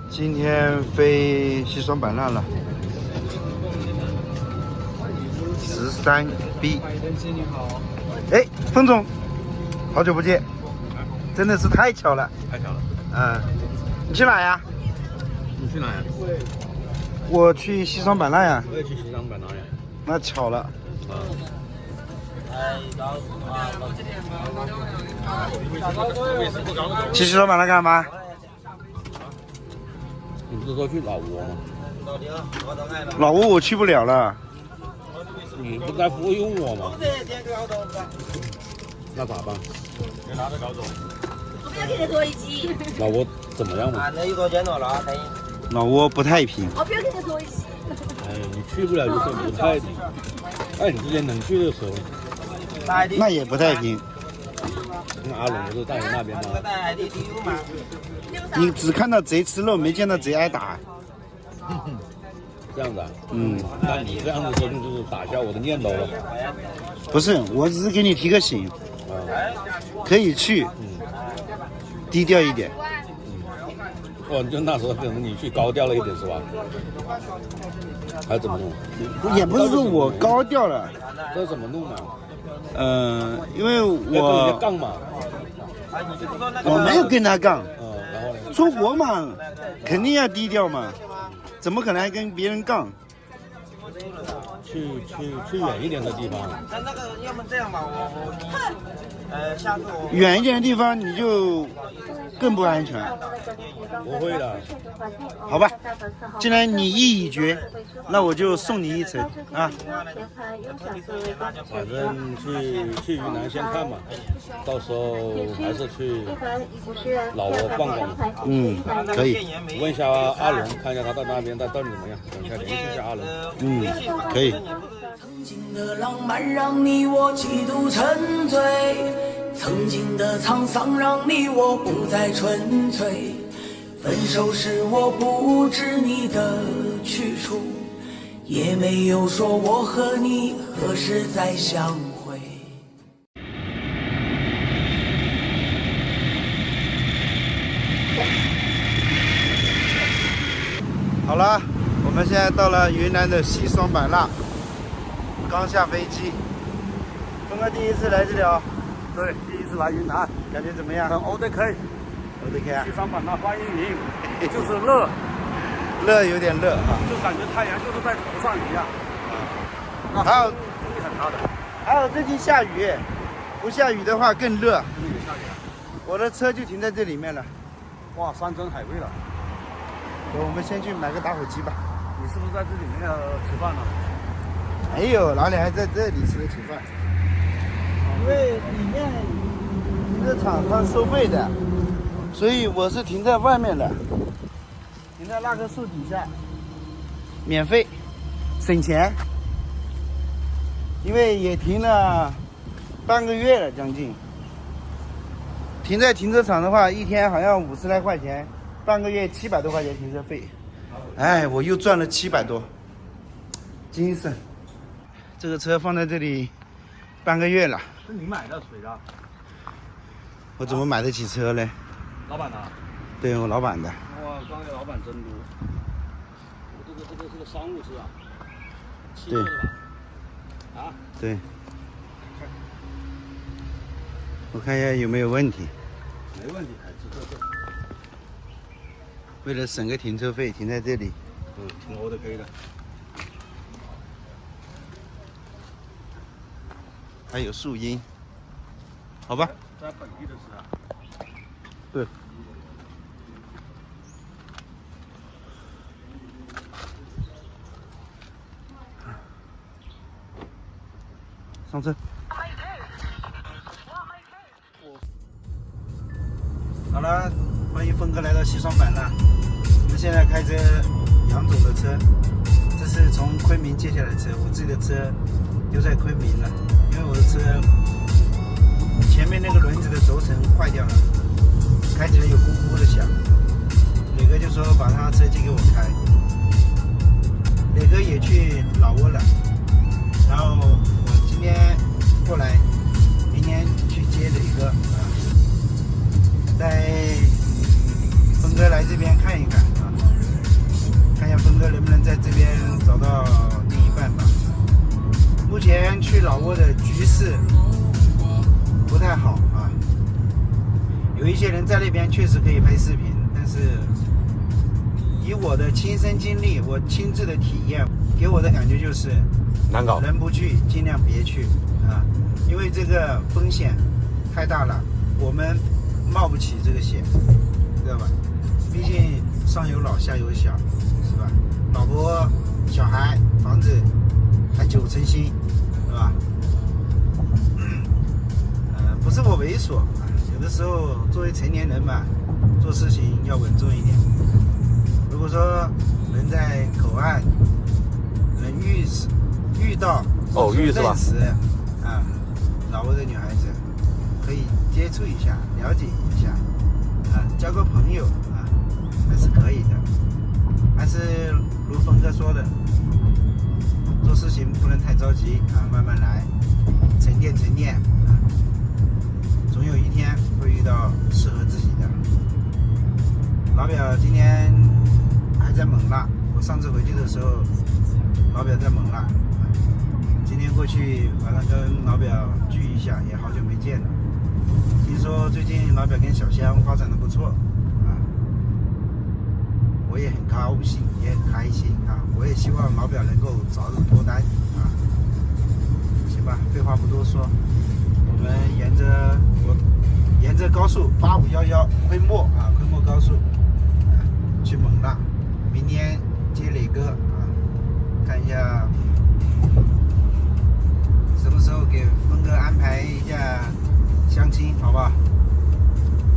今天飞西双版纳了13B。哎，冯总，好久不见，真的是太巧了，太巧了。你去哪呀？你去哪呀？我去西双版纳呀。我也去西双版纳呀。那巧了。去西双版纳干嘛？你不是说去老挝吗？老挝我去不了了。你不在服务我吗？那咋办？老挝怎么样嘛？老挝不太平。哎，你去不了就是不太平。哎，你之前能去的时候，那也不太平。那阿龙不是在你那边吗？你只看到贼吃肉，没见到贼挨打。这样子啊？那你这样子说就是打消我的念头了。不是，我只是给你提个醒，可以去，低调一点。哦，就那时候可能你去高调了一点是吧？还是怎么弄？也不是说我高调了，这怎么弄啊？因为我杠嘛，我没有跟他杠，然后呢？出国嘛，肯定要低调嘛，怎么可能还跟别人杠？去远一点的地方。那个，要么这样吧，下次我远一点的地方你就更不安全。不会的。好吧，既然你意已决，那我就送你一程啊。反正去云南先看嘛，到时候还是去老挝逛逛。可以。问一下阿龙，看一下他在那边到底怎么样，等一下联系一下阿龙。可以。曾经的浪漫让你我几度沉醉，曾经的沧桑让你我不再纯粹。分手时我不知你的去处，也没有说我和你何时再相会。好了，我们现在到了云南的西双版纳，刚下飞机。峰哥第一次来这里哦。对，第一次来云南，感觉怎么样？很 OK。OK 啊。西双版纳欢迎您，就是热，热有点热啊，就感觉太阳就是在头上一样。还有风力很大的。还有最近下雨，不下雨的话更热。我的车就停在这里面了。哇，山珍海味了。我们先去买个打火机吧。你是不是在这里面吃饭呢？没有，哪里还在这里吃饭？因为里面停车场它收费的，所以我是停在外面的，停在那棵树底下，免费，省钱。因为也停了半个月了，将近。停在停车场的话，一天好像50来块钱，半个月700多块钱停车费。哎，我又赚了700多，精神。这个车放在这里半个月了。是你买的水的？我怎么买得起车嘞？老板的？对，我老板的。哇，刚才老板真多。这个是个商务车啊？对。是吧？啊？对。我看一下有没有问题。没问题，还值得。为了省个停车费，停在这里。挺 OK 的。还有树荫，好吧？在本地的吃啊？对。上车。好了，欢迎峰哥来到西双版纳。我们现在开着杨总的车，这是从昆明借下来的车，我自己的车丢在昆明了，因为我的车前面那个轮子的轴承坏掉了，开起来有咕咕的响。磊哥就说把他车借给我开，磊哥也去老挝了，然后我今天过来，明天去接磊哥啊，带峰哥来这边看一看啊。势不太好啊。有一些人在那边确实可以拍视频，但是以我的亲身经历，我亲自的体验，给我的感觉就是难搞。人不去尽量别去啊，因为这个风险太大了，我们冒不起这个险，知道吧？毕竟上有老下有小，是吧？老婆小孩房子还9成新，是吧？不是我猥琐啊，有的时候作为成年人嘛，做事情要稳重一点。如果说能在口岸能遇到遇是吧？认识啊，老挝的女孩子可以接触一下，了解一下啊，交个朋友啊，还是可以的。还是如峰哥说的，做事情不能太着急啊，慢慢来，沉淀沉淀啊，总有一天会遇到适合自己的。老表今天还在勐腊，我上次回去的时候，老表在勐腊，今天过去晚上跟老表聚一下，也好久没见了。听说最近老表跟小香发展的不错啊，我也很高兴，也很开心啊！我也希望老表能够早日脱单啊！行吧，废话不多说，我们沿着高速8511昆莫啊，昆莫高速去勐腊，明天接磊哥啊，看一下什么时候给峰哥安排一下相亲，好不好？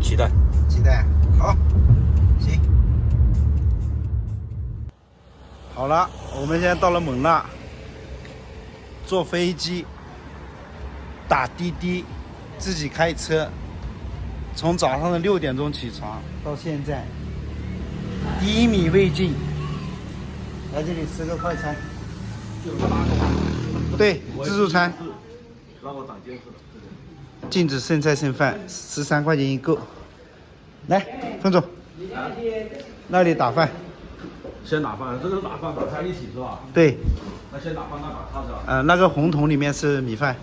期待。好，行。好了，我们现在到了勐腊，坐飞机，打滴滴，自己开车，从早上的6点钟起床到现在，低迷未尽。来这里吃个快餐，对，自助餐，让我长见识了。禁止剩菜剩饭，13块钱一个。来，冯总，那里打饭。先打饭，这个是打饭打菜一起是吧？对。那先打饭，那打菜是吧？那个红桶里面是米饭。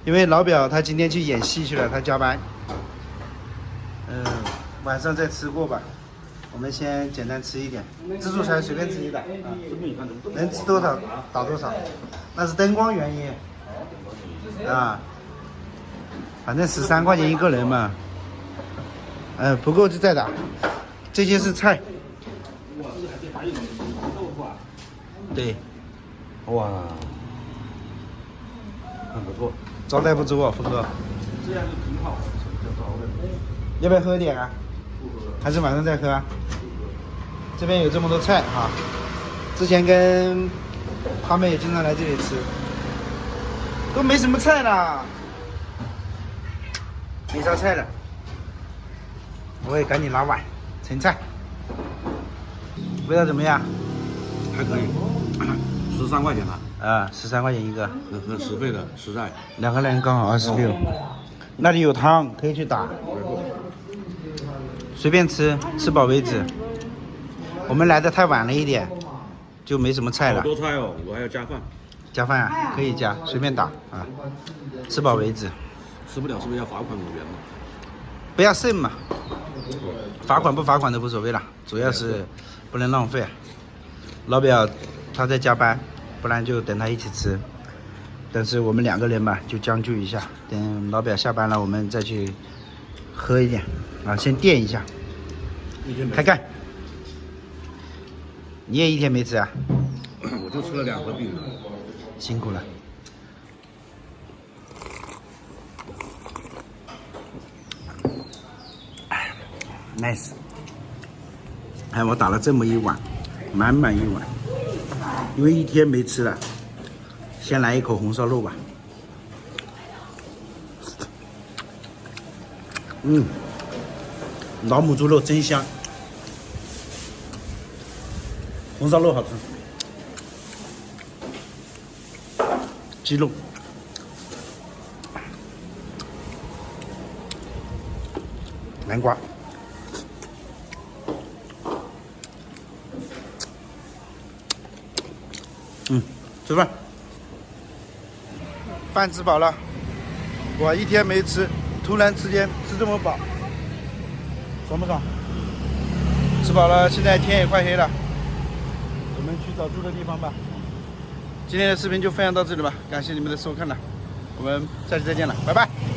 因为老表他今天去演戏去了，他加班。晚上再吃过吧。我们先简单吃一点，自助餐随便吃一打，能吃多少打多少。那是灯光原因啊，反正13块钱一个人嘛。不够就再打。这些是菜。对。哇，很不错，招待不周啊，峰哥。这样就挺好的，招待。要不要喝点啊？还是晚上再喝啊？这边有这么多菜哈，之前跟他们也经常来这里吃，都没什么菜了，没啥菜了，我也赶紧拿碗盛菜。味道怎么样？还可以，13块钱了。啊，13块钱一个，很实惠的，实在。2个人刚好26。那里有汤，可以去打。随便吃，吃饱为止。我们来的太晚了一点，就没什么菜了。好多菜哦，我还要加饭。加饭啊，可以加，随便打啊，吃饱为止。吃不了是不是要罚款5元嘛？不要剩嘛，罚款不罚款都无所谓了，主要是不能浪费。老表他在加班，不然就等他一起吃。但是我们2个人嘛，就将就一下，等老表下班了，我们再去喝一点啊，先垫一下。开干！你也1天没吃啊？我就吃了2盒饼。辛苦了。nice。我打了这么一碗，满满一碗，因为1天没吃了。先来一口红烧肉吧。老母猪肉真香，红烧肉好吃。鸡肉，南瓜，吃饭。饭吃饱了。我一天没吃，突然之间吃这么饱，爽不爽？吃饱了，现在天也快黑了，我们去找住的地方吧。今天的视频就分享到这里吧，感谢你们的收看了，我们下期再见了，拜拜。